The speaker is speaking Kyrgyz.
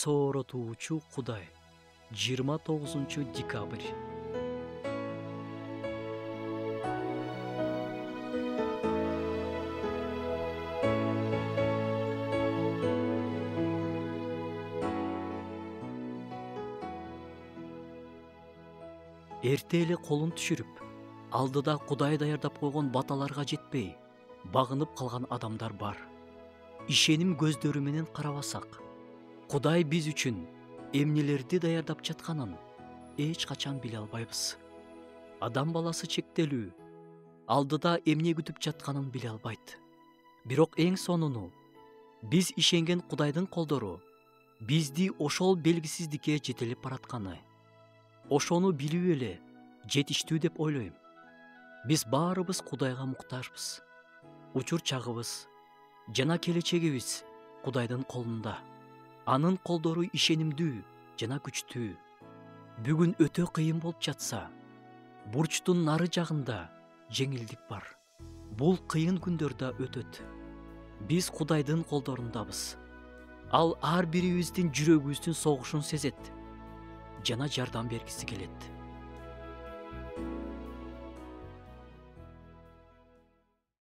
сооротуучу Кудай. 29 декабрь. Эрте эле колун түшүрүп, алдыда Кудай даярдап койгон баталарга жетпей, багынып калган адамдар бар. Ишеним көздөрү менен карабасак, Кудай биз үчүн эмнелерди даярдап жатканын эч качан биле албайбыз. Адам баласы чектелүү, алдыда эмне күтүп жатканын биле албайт. Бирок эң сонуну, биз ишенген Кудайдын колдору бизди ошол белгисиздикке жетелеп баратканы. Ошону билүү эле жетиштүү деп ойлойм. Биз баарыбыз Кудайга муктажбыз. Учур чагыбыз жана келечегибиз Кудайдын колунда. Анын колдору ишенимдүү жана күчтүү. Бүгүн өтө кыйын болуп жатса, бурчтун нары жагында жеңилдик бар. Бул кыйын күндөр да өтөт. Биз Кудайдын колдорундабыз. Ал ар бирибиздин жүрөгүбүздүн согушун сезет жана жардам бергиси келет.